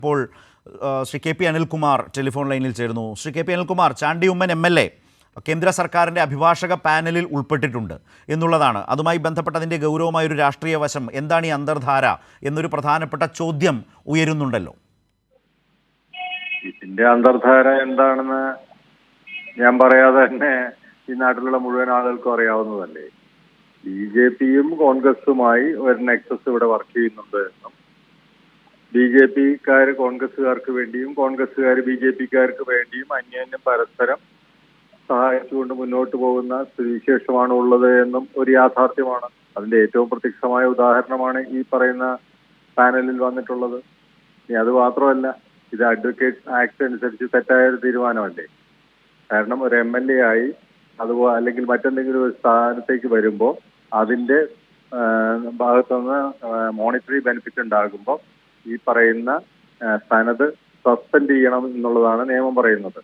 ഇപ്പോൾ Shri K P Anilkumar telephone ലൈനിൽ ചേരുന്നു. Shri K P Anilkumar, Chandy Oommen MLA കേന്ദ്ര സർക്കാരിൻ്റെ അഭിഭാഷക പാനലിൽ ഉൾപ്പെട്ടിട്ടുണ്ട് എന്നുള്ളതാണ്. അതുമായി ബന്ധപ്പെട്ടതിൻ്റെ ഗൗരവമായൊരു രാഷ്ട്രീയ വശം എന്താണ് ഈ അന്തർധാര എന്നൊരു പ്രധാനപ്പെട്ട ചോദ്യം ഉയരുന്നുണ്ടല്ലോ. ഇതിന്റെ അന്തർധാര എന്താണെന്ന് ഞാൻ പറയാതെ തന്നെ ഈ നാട്ടിലുള്ള മുഴുവൻ ആളുകൾക്കും അറിയാവുന്നതല്ലേ. BJPയും കോൺഗ്രസുമായി ഒരു നെക്സസ് ഇവിടെ വർക്ക് ചെയ്യുന്നുണ്ട് എന്നും BJPക്കാർ കോൺഗ്രസുകാർക്ക് വേണ്ടിയും കോൺഗ്രസുകാർ BJPക്കാർക്ക് വേണ്ടിയും അന്യോന്യം പരസ്പരം സഹായിച്ചുകൊണ്ട് മുന്നോട്ട് പോകുന്ന സ്ഥിതിവിശേഷമാണ് ഉള്ളത് എന്നും ഒരു യാഥാർത്ഥ്യമാണ്. അതിന്റെ ഏറ്റവും പ്രത്യക്ഷമായ ഉദാഹരണമാണ് ഈ പറയുന്ന പാനലിൽ വന്നിട്ടുള്ളത്. ഇനി അത് മാത്രമല്ല, ഇത് അഡ്വക്കേറ്റ് ആക്ട് അനുസരിച്ച് തെറ്റായ ഒരു തീരുമാനമല്ലേ. കാരണം ഒരു MLA ആയി അതുപോലെ അല്ലെങ്കിൽ മറ്റെന്തെങ്കിലും ഒരു സ്ഥാനത്തേക്ക് വരുമ്പോൾ അതിന്റെ ഭാഗത്തുനിന്ന് മോണിറ്ററി ബെനിഫിറ്റ് ഉണ്ടാകുമ്പോൾ ഈ പറയുന്ന സ്ഥാനത്ത് സസ്പെൻഡ് ചെയ്യണം എന്നുള്ളതാണ് നിയമം പറയുന്നത്.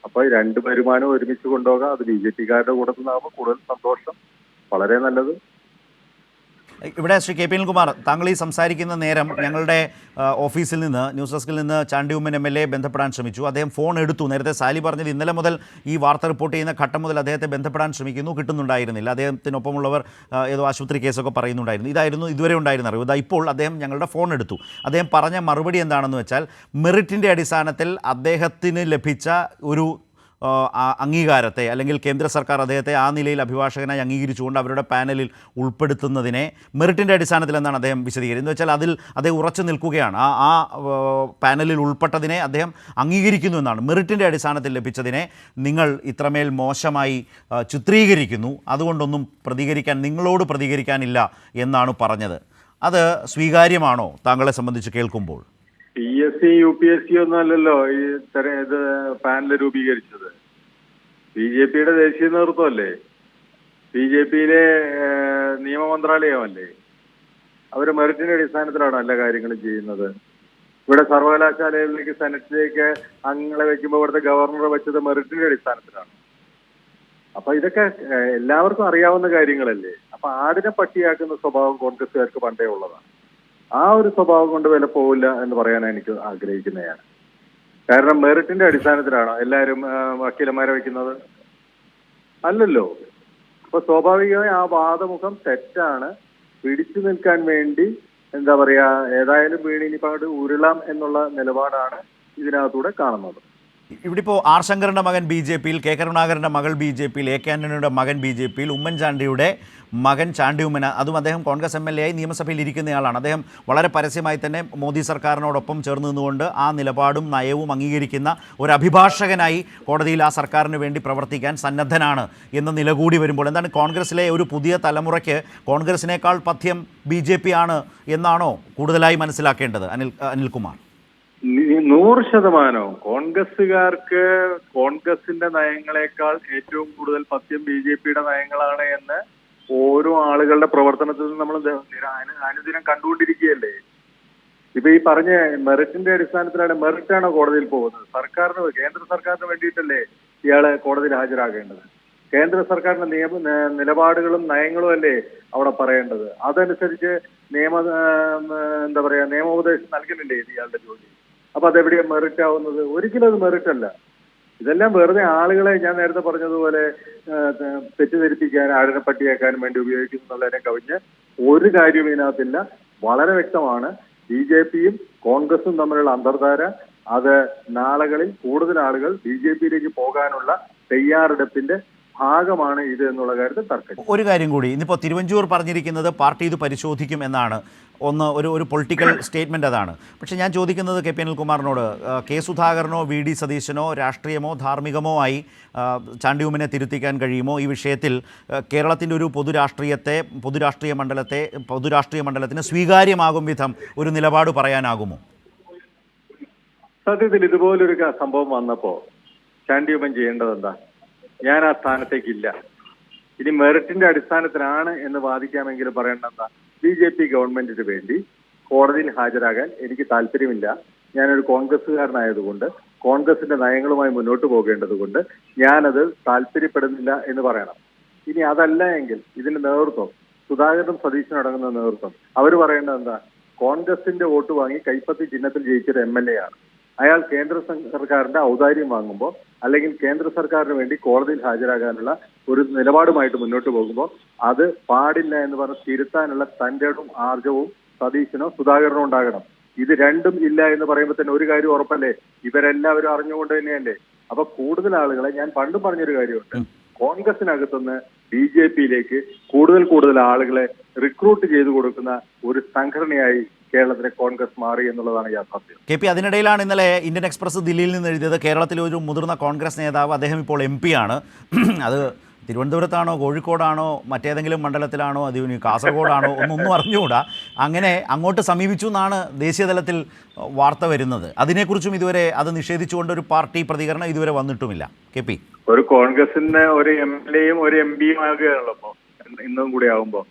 അപ്പൊ രണ്ട് വരുമാനം ഒരുമിച്ച് കൊണ്ടുപോകാം. അത് BJPക്കാരുടെ കൂട്ടത്തിൽ നിന്നാകുമ്പോൾ കൂടുതൽ സന്തോഷം, വളരെ നല്ലത്. ഇവിടെ ശ്രീ കെ പി അനിൽകുമാർ, താങ്കൾ ഈ സംസാരിക്കുന്ന നേരം ഞങ്ങളുടെ ഓഫീസിൽ നിന്ന്, ന്യൂസ് ഡെസ്കിൽ നിന്ന് ചാണ്ടി ഉമ്മൻ MLA ബന്ധപ്പെടാൻ ശ്രമിച്ചു. അദ്ദേഹം ഫോൺ എടുത്തു. നേരത്തെ സാലി പറഞ്ഞത് ഇന്നലെ മുതൽ ഈ വാർത്ത റിപ്പോർട്ട് ചെയ്യുന്ന ഘട്ടം മുതൽ അദ്ദേഹത്തെ ബന്ധപ്പെടാൻ ശ്രമിക്കുന്നു, കിട്ടുന്നുണ്ടായിരുന്നില്ല. അദ്ദേഹത്തിനൊപ്പമുള്ളവർ ഏതോ ആശുപത്രി കേസൊക്കെ പറയുന്നുണ്ടായിരുന്നു. ഇതായിരുന്നു ഇതുവരെ ഉണ്ടായിരുന്ന അറിവ്. ഇതാ ഇപ്പോൾ അദ്ദേഹം ഞങ്ങളുടെ ഫോൺ എടുത്തു. അദ്ദേഹം പറഞ്ഞ മറുപടി എന്താണെന്ന് വെച്ചാൽ, മെറിറ്റിൻ്റെ അടിസ്ഥാനത്തിൽ അദ്ദേഹത്തിന് ലഭിച്ച ഒരു അംഗീകാരത്തെ, അല്ലെങ്കിൽ കേന്ദ്ര സർക്കാർ അദ്ദേഹത്തെ ആ നിലയിൽ അഭിഭാഷകനായി അംഗീകരിച്ചുകൊണ്ട് അവരുടെ പാനലിൽ ഉൾപ്പെടുത്തുന്നതിനെ മെറിറ്റിൻ്റെ അടിസ്ഥാനത്തിൽ എന്നാണ് അദ്ദേഹം വിശദീകരിക്കുന്നത്. എന്ന് വെച്ചാൽ അതിൽ അദ്ദേഹം ഉറച്ചു നിൽക്കുകയാണ്. ആ പാനലിൽ ഉൾപ്പെട്ടതിനെ അദ്ദേഹം അംഗീകരിക്കുന്നു എന്നാണ്. മെറിറ്റിൻ്റെ അടിസ്ഥാനത്തിൽ ലഭിച്ചതിനെ നിങ്ങൾ ഇത്രമേൽ മോശമായി ചിത്രീകരിക്കുന്നു, അതുകൊണ്ടൊന്നും നിങ്ങളോട് പ്രതികരിക്കാനില്ല എന്നാണ് പറഞ്ഞത്. അത് സ്വീകാര്യമാണോ താങ്കളെ സംബന്ധിച്ച് കേൾക്കുമ്പോൾ? PSC UPSC ഒന്നും അല്ലല്ലോ ഇത് പാനൽ രൂപീകരിച്ചത്. BJPയുടെ ദേശീയ നേതൃത്വമല്ലേ, BJPയിലെ നിയമമന്ത്രാലയമല്ലേ. അവർ മെറിറ്റിന്റെ അടിസ്ഥാനത്തിലാണ് എല്ലാ കാര്യങ്ങളും ചെയ്യുന്നത്. ഇവിടെ സർവകലാശാലയിലേക്ക് സെനറ്റിലേക്ക് അംഗങ്ങളെ വെക്കുമ്പോൾ ഇവിടുത്തെ ഗവർണറെ വെച്ചത് മെറിറ്റിന്റെ അടിസ്ഥാനത്തിലാണ്. അപ്പൊ ഇതൊക്കെ എല്ലാവർക്കും അറിയാവുന്ന കാര്യങ്ങളല്ലേ. അപ്പൊ ആടിനെ പട്ടിയാക്കുന്ന സ്വഭാവം കോൺഗ്രസുകാർക്ക് പണ്ടേ ഉള്ളതാണ്. ആ ഒരു സ്വഭാവം കൊണ്ട് വില പോവില്ല എന്ന് പറയാൻ എനിക്ക് ആഗ്രഹിക്കുന്നതാണ്. കാരണം മെറിറ്റിന്റെ അടിസ്ഥാനത്തിലാണോ എല്ലാവരും വക്കീലന്മാരെ വയ്ക്കുന്നത്? അല്ലല്ലോ. അപ്പൊ സ്വാഭാവികമായി ആ വാദമുഖം തെറ്റാണ്. പിടിച്ചു നിൽക്കാൻ വേണ്ടി എന്താ പറയാ, ഏതായാലും വീണിനിപ്പോ അങ്ങോട്ട് ഉരുളാം എന്നുള്ള നിലപാടാണ് ഇതിനകത്തൂടെ കാണുന്നത്. ഇവിടെ ഇപ്പോൾ R ശങ്കറിൻ്റെ മകൻ BJPയിൽ, K കരുണാകരൻ്റെ മകൾ BJPയിൽ, AK ആന്റണിയുടെ മകൻ BJPയിൽ, ഉമ്മൻചാണ്ടിയുടെ മകൻ ചാണ്ടി ഉമ്മൻ, അതും അദ്ദേഹം കോൺഗ്രസ് MLA ആയി നിയമസഭയിൽ ഇരിക്കുന്നയാളാണ്. അദ്ദേഹം വളരെ പരസ്യമായി തന്നെ മോദി സർക്കാരിനോടൊപ്പം ചേർന്ന് നിന്നുകൊണ്ട് ആ നിലപാടും നയവും അംഗീകരിക്കുന്ന ഒരു അഭിഭാഷകനായി കോടതിയിൽ ആ സർക്കാരിന് വേണ്ടി പ്രവർത്തിക്കാൻ സന്നദ്ധനാണ് എന്ന നില കൂടി വരുമ്പോൾ എന്താണ് കോൺഗ്രസിലെ ഒരു പുതിയ തലമുറയ്ക്ക് കോൺഗ്രസിനേക്കാൾ പഥ്യം BJP ആണ് എന്നാണോ കൂടുതലായി മനസ്സിലാക്കേണ്ടത് അനിൽകുമാർ? 100% കോൺഗ്രസുകാർക്ക് കോൺഗ്രസിന്റെ നയങ്ങളെക്കാൾ ഏറ്റവും കൂടുതൽ പഥ്യം BJPയുടെ നയങ്ങളാണ് എന്ന് ഓരോ ആളുകളുടെ പ്രവർത്തനത്തിൽ നിന്ന് നമ്മൾ അനുദിനം കണ്ടുകൊണ്ടിരിക്കുകയല്ലേ. ഇപ്പൊ ഈ പറഞ്ഞ മെറിറ്റിന്റെ അടിസ്ഥാനത്തിലാണ്. മെറിറ്റാണോ കോടതിയിൽ പോകുന്നത്? കേന്ദ്ര സർക്കാരിന് വേണ്ടിയിട്ടല്ലേ ഇയാളെ കോടതിയിൽ ഹാജരാകേണ്ടത്? കേന്ദ്ര സർക്കാരിന്റെ നിലപാടുകളും നയങ്ങളും അല്ലേ അവിടെ പറയേണ്ടത്? അതനുസരിച്ച് നിയമോപദേശം നൽകുന്നില്ലേ ഇത് ഇയാളുടെ ജോലി? അപ്പൊ അതെവിടെയാണ് മെറിറ്റ് ആവുന്നത്? ഒരിക്കലും അത് മെറിറ്റ് അല്ല. ഇതെല്ലാം വെറുതെ ആളുകളെ, ഞാൻ നേരത്തെ പറഞ്ഞതുപോലെ, തെറ്റിദ്ധരിപ്പിക്കാൻ, ആടിനെ പട്ടിയാക്കാനും വേണ്ടി ഉപയോഗിക്കുന്നുള്ളതിനെ കവിഞ്ഞ് ഒരു കാര്യവും ഇതിനകത്തില്ല. വളരെ വ്യക്തമാണ്. BJPയും കോൺഗ്രസും തമ്മിലുള്ള അന്തർധാര. അത് നാളുകളിൽ കൂടുതൽ ആളുകൾ BJPയിലേക്ക് പോകാനുള്ള തയ്യാറെടുപ്പിന്റെ ഭാഗമാണ് ഇത് എന്നുള്ള കാര്യത്തിൽ തർക്കം. ഒരു കാര്യം കൂടി, ഇന്നിപ്പോൾ തിരുവഞ്ചൂർ പറഞ്ഞിരിക്കുന്നത് പാർട്ടി ഇത് പരിശോധിക്കും എന്നാണ്. ഒരു പൊളിറ്റിക്കൽ സ്റ്റേറ്റ്മെൻറ്റ് അതാണ്. പക്ഷേ ഞാൻ ചോദിക്കുന്നത് കെ പി അനിൽകുമാറിനോട്, കെ സുധാകരനോ VD സതീശനോ രാഷ്ട്രീയമോ ധാർമ്മികമോ ആയി ചാണ്ടി ഉമ്മനെ തിരുത്തിക്കാൻ കഴിയുമോ? ഈ വിഷയത്തിൽ കേരളത്തിൻ്റെ ഒരു പൊതുരാഷ്ട്രീയ മണ്ഡലത്തിന് സ്വീകാര്യമാകും വിധം ഒരു നിലപാട് പറയാനാകുമോ? സത്യത്തിൽ ഇതുപോലൊരു സംഭവം വന്നപ്പോ ചാണ്ടി ഉമ്മൻ ചെയ്യേണ്ടത് എന്താ? ഞാൻ ആ സ്ഥാനത്തേക്കില്ല, ഇനി മെറിറ്റിന്റെ അടിസ്ഥാനത്തിലാണ് എന്ന് വാദിക്കാമെങ്കിലും പറയേണ്ട എന്താ? BJP ഗവൺമെന്റിന് വേണ്ടി കോടതിയിൽ ഹാജരാകാൻ എനിക്ക് താല്പര്യമില്ല. ഞാനൊരു കോൺഗ്രസ്സുകാരനായതുകൊണ്ട്, കോൺഗ്രസിന്റെ നയങ്ങളുമായി മുന്നോട്ട് പോകേണ്ടതുകൊണ്ട് ഞാനത് താല്പര്യപ്പെടുന്നില്ല എന്ന് പറയണം. ഇനി അതല്ല എങ്കിൽ ഇതിന്റെ നേതൃത്വം, സുധാകരനും സതീശനും അടങ്ങുന്ന നേതൃത്വം, അവർ പറയേണ്ടത് എന്താ? കോൺഗ്രസിന്റെ വോട്ട് വാങ്ങി കൈപ്പത്തി ചിഹ്നത്തിൽ ജയിച്ചൊരു MLA ആണ്. അയാൾ കേന്ദ്ര സർക്കാരിന്റെ ഔദാര്യം വാങ്ങുമ്പോൾ അല്ലെങ്കിൽ കേന്ദ്ര സർക്കാരിന് വേണ്ടി കോടതിയിൽ ഹാജരാകാനുള്ള ഒരു നിലപാടുമായിട്ട് മുന്നോട്ട് പോകുമ്പോൾ അത് പാടില്ല എന്ന് പറഞ്ഞ് തിരുത്താനുള്ള തന്റെയും ആർജവും സതീശനോ സുധാകരനോ ഉണ്ടാകണം. ഇത് രണ്ടും ഇല്ല എന്ന് പറയുമ്പോൾ തന്നെ ഒരു കാര്യം ഉറപ്പല്ലേ, ഇവരെല്ലാവരും അറിഞ്ഞുകൊണ്ട് തന്നെയല്ലേ. അപ്പൊ കൂടുതൽ ആളുകളെ, ഞാൻ പണ്ടും പറഞ്ഞൊരു കാര്യമുണ്ട്, കോൺഗ്രസിനകത്തുനിന്ന് BJPയിലേക്ക് കൂടുതൽ ആളുകളെ റിക്രൂട്ട് ചെയ്തു കൊടുക്കുന്ന ഒരു സംഘടനയായി കേരളത്തിലെ കോൺഗ്രസ് മാറി എന്നുള്ളതാണ് യാഥാർത്ഥ്യം. KP, അതിനിടയിലാണ് ഇന്നലെ ഇന്ത്യൻ എക്സ്പ്രസ് ദില്ലിയിൽ നിന്ന് എഴുതിയത് കേരളത്തിലെ ഒരു മുതിർന്ന കോൺഗ്രസ് നേതാവ്, അദ്ദേഹം ഇപ്പോൾ MP ആണ്, അത് തിരുവനന്തപുരത്താണോ കോഴിക്കോടാണോ മറ്റേതെങ്കിലും മണ്ഡലത്തിലാണോ അത് കാസർഗോഡാണോ ഒന്നും അറിഞ്ഞുകൂടാ, അങ്ങനെ അങ്ങോട്ട് സമീപിച്ചു എന്നാണ് ദേശീയതലത്തിൽ വാർത്ത വരുന്നത്. അതിനെക്കുറിച്ചും ഇതുവരെ അത് നിഷേധിച്ചുകൊണ്ട് ഒരു പാർട്ടി പ്രതികരണം ഇതുവരെ വന്നിട്ടുമില്ല. KP, ഒരു കോൺഗ്രസിന് ഒരു MLAയും ഒരു MPയും ആകുകയാണല്ലോ ഇപ്പൊ ഇന്നും കൂടി ആകുമ്പോ.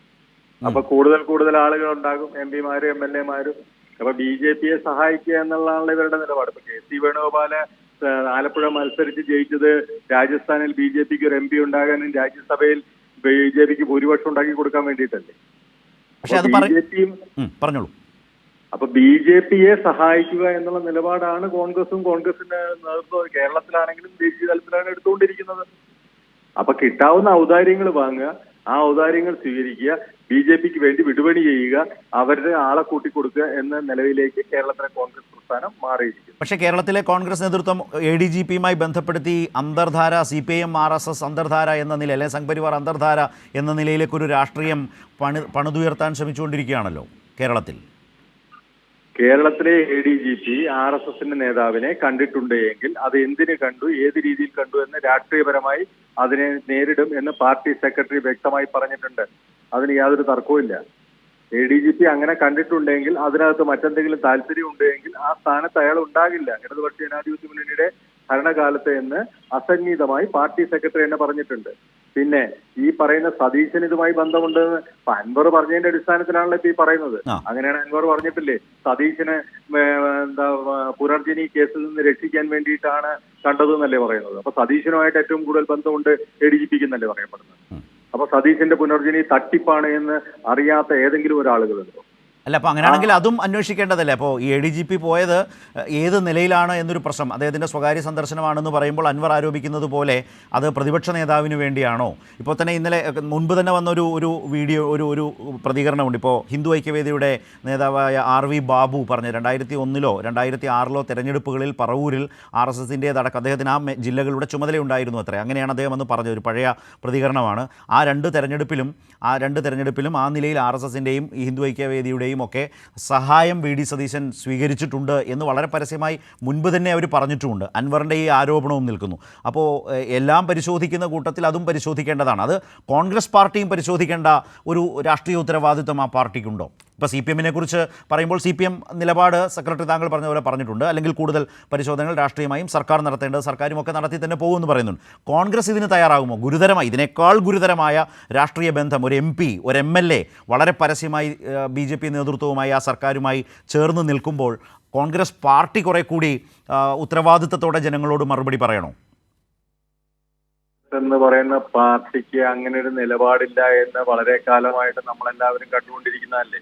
അപ്പൊ കൂടുതൽ ആളുകൾ ഉണ്ടാകും, MPമാരും MLAമാരും. അപ്പൊ BJPയെ സഹായിക്കുക എന്നുള്ളതാണ് ഇവരുടെ നിലപാട്. ഇപ്പൊ KC വേണുഗോപാല് ആലപ്പുഴ മത്സരിച്ച് ജയിച്ചത് രാജസ്ഥാനിൽ BJPക്ക് ഒരു MP ഉണ്ടാകാനും രാജ്യസഭയിൽ BJPക്ക് ഭൂരിപക്ഷം ഉണ്ടാക്കി കൊടുക്കാൻ വേണ്ടിയിട്ടല്ലേ. BJPയും പറഞ്ഞോളൂ. അപ്പൊ BJPയെ സഹായിക്കുക എന്നുള്ള നിലപാടാണ് കോൺഗ്രസിന്റെ നേതൃത്വം കേരളത്തിലാണെങ്കിലും ദേശീയ തലത്തിലാണ് എടുത്തുകൊണ്ടിരിക്കുന്നത്. അപ്പൊ കിട്ടാവുന്ന ഔദാര്യങ്ങൾ വാങ്ങുക, ആ ഔദാര്യങ്ങൾ സ്വീകരിക്കുക, BJPക്ക് വേണ്ടി വിടുപണി ചെയ്യുക, അവരുടെ ആളെ കൂട്ടിക്കൊടുക്കുക എന്ന നിലവിലേക്ക് കേരളത്തിലെ കോൺഗ്രസ് പ്രസ്ഥാനം മാറിയിരിക്കും. പക്ഷേ കേരളത്തിലെ കോൺഗ്രസ് നേതൃത്വം ADGPയുമായി ബന്ധപ്പെടുത്തി അന്തർധാര, CPIM RSS അന്തർധാര എന്ന നില, അല്ലെങ്കിൽ സംഘപരിവാർ അന്തർധാര എന്ന നിലയിലേക്കൊരു രാഷ്ട്രീയം പണിതുയർത്താൻ ശ്രമിച്ചുകൊണ്ടിരിക്കുകയാണല്ലോ കേരളത്തിൽ. കേരളത്തിലെ ADGP RSSന്റെ നേതാവിനെ കണ്ടിട്ടുണ്ട് എങ്കിൽ അത് എന്തിന് കണ്ടു, ഏത് രീതിയിൽ കണ്ടു എന്ന് രാഷ്ട്രീയപരമായി അതിനെ നേരിടും എന്ന് പാർട്ടി സെക്രട്ടറി വ്യക്തമായി പറഞ്ഞിട്ടുണ്ട്. അതിന് യാതൊരു തർക്കവുമില്ല. ADGP അങ്ങനെ കണ്ടിട്ടുണ്ടെങ്കിൽ അതിനകത്ത് മറ്റെന്തെങ്കിലും താല്പര്യം ഉണ്ടെങ്കിൽ ആ സ്ഥാനത്ത് അയാൾ ഉണ്ടാകില്ല. ഇടതുപക്ഷ ജനാധിപത്യ മുന്നണിയുടെ ഭരണകാലത്ത് എന്ന് അസന്നിഗ്ധമായി പാർട്ടി സെക്രട്ടറി തന്നെ പറഞ്ഞിട്ടുണ്ട്. പിന്നെ ഈ പറയുന്ന സതീശന് ഇതുമായി ബന്ധമുണ്ടെന്ന് അൻവർ പറഞ്ഞതിന്റെ അടിസ്ഥാനത്തിലാണല്ലോ ഇപ്പൊ ഈ പറയുന്നത്. അങ്ങനെയാണ് അൻവർ പറഞ്ഞിട്ടില്ലേ, സതീശന് പുനർജനി കേസിൽ നിന്ന് രക്ഷിക്കാൻ വേണ്ടിയിട്ടാണ് കണ്ടതെന്നല്ലേ പറയുന്നത്. അപ്പൊ സതീശനുമായിട്ട് ഏറ്റവും കൂടുതൽ ബന്ധമുണ്ട് ADGPക്ക് എന്നല്ലേ പറയപ്പെടുന്നത്. അപ്പൊ സതീശന്റെ പുനർജനി തട്ടിപ്പാണ് എന്ന് അറിയാത്ത ഏതെങ്കിലും ഒരാളുകളുണ്ടോ? അല്ല, അപ്പോൾ അങ്ങനെയാണെങ്കിൽ അതും അന്വേഷിക്കേണ്ടതല്ലേ? അപ്പോൾ ഈ ADGP പോയത് ഏത് നിലയിലാണ് എന്നൊരു പ്രശ്നം, അദ്ദേഹത്തിൻ്റെ സ്വകാര്യ സന്ദർശനമാണെന്ന് പറയുമ്പോൾ അൻവർ ആരോപിക്കുന്നത് പോലെ അത് പ്രതിപക്ഷ നേതാവിന് വേണ്ടിയാണോ? ഇപ്പോൾ തന്നെ ഇന്നലെ മുൻപ് തന്നെ വന്നൊരു വീഡിയോ, ഒരു പ്രതികരണമുണ്ട്. ഇപ്പോൾ ഹിന്ദു ഐക്യവേദിയുടെ നേതാവായ RV ബാബു പറഞ്ഞ് 2001 2006 തെരഞ്ഞെടുപ്പുകളിൽ പറവൂരിൽ RSSൻ്റേതടക്കം അദ്ദേഹത്തിന് ആ ജില്ലകളുടെ ചുമതലയുണ്ടായിരുന്നു അത്രേ. അങ്ങനെയാണ് അദ്ദേഹം അന്ന് പറഞ്ഞത്. ഒരു പഴയ പ്രതികരണമാണ്. ആ രണ്ട് തെരഞ്ഞെടുപ്പിലും ആ നിലയിൽ RSSൻ്റെയും ഈ ഹിന്ദു ഐക്യവേദിയുടെയും ഒക്കെ സഹായം VD സതീശൻ സ്വീകരിച്ചിട്ടുണ്ട് എന്ന് വളരെ പരസ്യമായി മുൻപ് തന്നെ അവർ പറഞ്ഞിട്ടുമുണ്ട്. അൻവറിൻ്റെ ഈ ആരോപണവും നിൽക്കുന്നു. അപ്പോൾ എല്ലാം പരിശോധിക്കുന്ന കൂട്ടത്തിൽ അതും പരിശോധിക്കേണ്ടതാണ്. അത് കോൺഗ്രസ് പാർട്ടിയും പരിശോധിക്കേണ്ട ഒരു രാഷ്ട്രീയ ഉത്തരവാദിത്വം ആ പാർട്ടിക്കുണ്ടോ? ഇപ്പോൾ CPMനെ കുറിച്ച് പറയുമ്പോൾ CPM നിലപാട് സെക്രട്ടറി താങ്കൾ പറഞ്ഞ പോലെ പറഞ്ഞിട്ടുണ്ട്. അല്ലെങ്കിൽ കൂടുതൽ പരിശോധനകൾ രാഷ്ട്രീയമായും സർക്കാർ നടത്തേണ്ടത് സർക്കാരും ഒക്കെ നടത്തി തന്നെ പോകുമെന്ന് പറയുന്നുണ്ട്. കോൺഗ്രസ് ഇതിന് തയ്യാറാകുമോ? ഗുരുതരമായി, ഇതിനേക്കാൾ ഗുരുതരമായ രാഷ്ട്രീയ ബന്ധം ഒരു MP, ഒരു MLA വളരെ പരസ്യമായി BJP നേതൃത്വവുമായി ആ സർക്കാരുമായി ചേർന്ന് നിൽക്കുമ്പോൾ കോൺഗ്രസ് പാർട്ടി കുറെ കൂടി ഉത്തരവാദിത്തത്തോടെ ജനങ്ങളോട് മറുപടി പറയണോ? എന്ന് പറയുന്ന പാർട്ടിക്ക് അങ്ങനെ ഒരു നിലപാടില്ല എന്ന് വളരെ കാലമായിട്ട് നമ്മളെല്ലാവരും കണ്ടുകൊണ്ടിരിക്കുന്നതല്ലേ.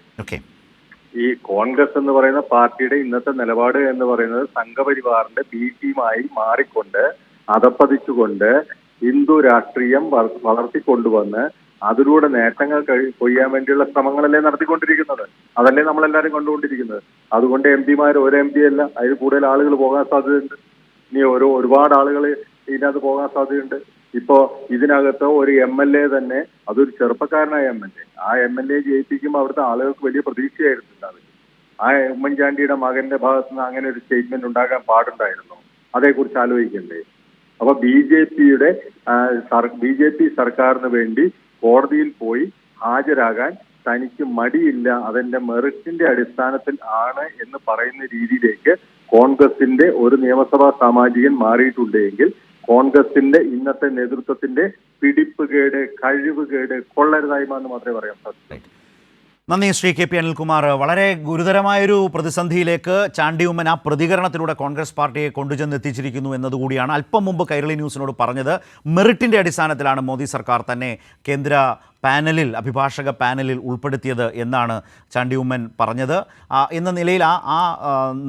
ഈ കോൺഗ്രസ് എന്ന് പറയുന്ന പാർട്ടിയുടെ ഇന്നത്തെ നിലപാട് എന്ന് പറയുന്നത് സംഘപരിവാറിന്റെ B ടീമായി മാറിക്കൊണ്ട് അധപ്പതിച്ചുകൊണ്ട് ഹിന്ദു രാഷ്ട്രീയം വളർത്തിക്കൊണ്ടുവന്ന് അതിലൂടെ നേട്ടങ്ങൾ കൊയ്യാൻ വേണ്ടിയുള്ള ശ്രമങ്ങളല്ലേ നടത്തിക്കൊണ്ടിരിക്കുന്നത്. അതല്ലേ നമ്മളെല്ലാവരും കണ്ടുകൊണ്ടിരിക്കുന്നത്. അതുകൊണ്ട് MPമാർ ഒരു MP അല്ല, അതിൽ കൂടുതൽ ആളുകൾ പോകാൻ സാധ്യതയുണ്ട്. ഇനി ഒരുപാട് ആളുകൾ ഇതിനകത്ത് പോകാൻ സാധ്യതയുണ്ട്. ഇപ്പോ ഇതിനകത്ത് ഒരു MLA തന്നെ, അതൊരു ചെറുപ്പക്കാരനായ MLA, ആ MLA ജയിപ്പിക്കുമ്പോൾ അവിടുത്തെ ആളുകൾക്ക് വലിയ പ്രതീക്ഷയായിരുന്നില്ല. ആ ഉമ്മൻചാണ്ടിയുടെ മകന്റെ ഭാഗത്ത് നിന്ന് അങ്ങനെ ഒരു സ്റ്റേറ്റ്മെന്റ് ഉണ്ടാകാൻ പാടുണ്ടായിരുന്നു. അതേക്കുറിച്ച് ആലോചിക്കണ്ടേ? അപ്പൊ BJP സർക്കാരിന് വേണ്ടി കോടതിയിൽ പോയി ഹാജരാകാൻ തനിക്ക് മടിയില്ല, അതെന്റെ മെറിറ്റിന്റെ അടിസ്ഥാനത്തിൽ ആണ് എന്ന് പറയുന്ന രീതിയിലേക്ക് കോൺഗ്രസിന്റെ ഒരു നിയമസഭാ സാമാജികൻ മാറിയിട്ടുണ്ടെങ്കിൽ കോൺഗ്രസിന്റെ ഇന്നത്തെ നേതൃത്വത്തിന്റെ പിടിപ്പുകേട്, കഴിവുകേട്, കൊള്ളരുതായ്മ എന്ന് മാത്രമേ പറയാൻ സാധിക്കൂ. നന്ദി ശ്രീ KP അനിൽകുമാർ. വളരെ ഗുരുതരമായൊരു പ്രതിസന്ധിയിലേക്ക് ചാണ്ടി ഉമ്മൻ ആ പ്രതികരണത്തിലൂടെ കോൺഗ്രസ് പാർട്ടിയെ കൊണ്ടുചെന്നെത്തിച്ചിരിക്കുന്നു എന്നതുകൂടിയാണ് അല്പം മുമ്പ് കൈരളി ന്യൂസിനോട് പറഞ്ഞത്. മെറിറ്റിൻ്റെ അടിസ്ഥാനത്തിലാണ് മോദി സർക്കാർ തന്നെ കേന്ദ്ര പാനലിൽ അഭിഭാഷക പാനലിൽ ഉൾപ്പെടുത്തിയത് എന്നാണ് ചാണ്ടി ഉമ്മൻ പറഞ്ഞത്. എന്ന നിലയിൽ ആ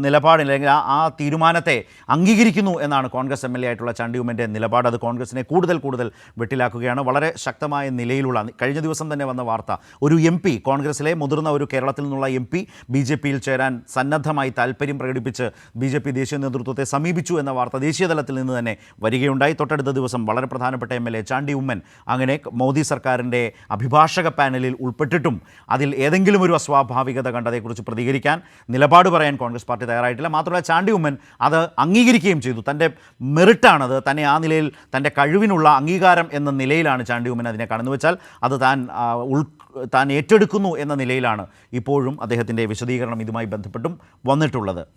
നിലപാടിൽ അല്ലെങ്കിൽ ആ തീരുമാനത്തെ അംഗീകരിക്കുന്നു എന്നാണ് കോൺഗ്രസ് MLA ആയിട്ടുള്ള ചാണ്ടി ഉമ്മൻ്റെ നിലപാട്. അത് കോൺഗ്രസിനെ കൂടുതൽ വെട്ടിലാക്കുകയാണ്. വളരെ ശക്തമായ നിലയിലുള്ള കഴിഞ്ഞ ദിവസം തന്നെ വന്ന വാർത്ത, ഒരു MP, കോൺഗ്രസിലെ മുതിർന്ന ഒരു കേരളത്തിൽ നിന്നുള്ള MP BJPയിൽ ചേരാൻ സന്നദ്ധമായി താല്പര്യം പ്രകടിപ്പിച്ച് BJP ദേശീയ നേതൃത്വത്തെ സമീപിച്ചു എന്ന വാർത്ത ദേശീയ തലത്തിൽ നിന്ന് തന്നെ വരികയുണ്ടായി. തൊട്ടടുത്ത ദിവസം വളരെ പ്രധാനപ്പെട്ട MLA ചാണ്ടി ഉമ്മൻ അങ്ങനെ മോദി സർക്കാരിൻ്റെ അഭിഭാഷക പാനലിൽ ഉൾപ്പെട്ടിട്ടും അതിൽ ഏതെങ്കിലും ഒരു അസ്വാഭാവികത കണ്ടതേക്കുറിച്ച് പ്രതികരിക്കാൻ, നിലപാട് പറയാൻ കോൺഗ്രസ് പാർട്ടി തയ്യാറായിട്ടില്ല. മാത്രമല്ല ചാണ്ടി ഉമ്മൻ അത് അംഗീകരിക്കുകയും ചെയ്തു. തൻ്റെ മെറിറ്റാണത്, തന്നെ ആ നിലയിൽ തൻ്റെ കഴിവിനുള്ള അംഗീകാരം എന്ന നിലയിലാണ് ചാണ്ടി ഉമ്മൻ അതിനെ കാണുന്നു വെച്ചാൽ അത് താൻ ഏറ്റെടുക്കുന്നു എന്ന നിലയിലാണ് ഇപ്പോഴും അദ്ദേഹത്തിൻ്റെ വിശദീകരണം ഇതുമായി ബന്ധപ്പെട്ടും വന്നിട്ടുള്ളത്.